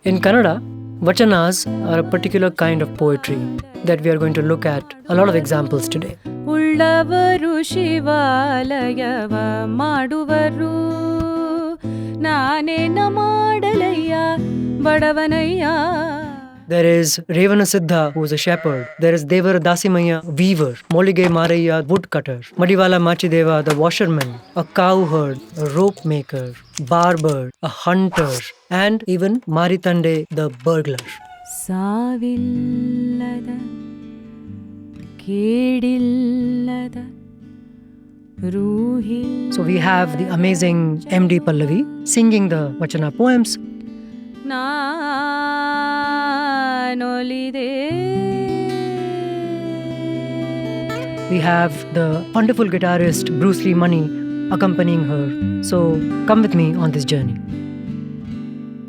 In Kannada, Vachanas are a particular kind of poetry that we are going to look at a lot of examples today. ಉಳ್ಳವರು ಶಿವಾಲಯವ ಮಾಡುವರು ನಾನೇನ ಮಾಡಲಯ್ಯ ಬಡವನಯ್ಯ. There is Revana Siddha, who is a shepherd. There is Devara Dasimaya, weaver. Molige Maraya, woodcutter. Madiwala Machideva, the washerman. A cowherd, a rope maker, barber, a hunter, and even Maritande, the burglar. ಸಾವಿಲ್ಲದ ಕೇಡಿಲ್ಲದ ರೂಹಿ. So we have the amazing D Pallavi singing the Vachana poems. ನಾನೊಲಿದೆ. We have the wonderful guitarist Bruce Lee Money accompanying her. So come with me on this journey.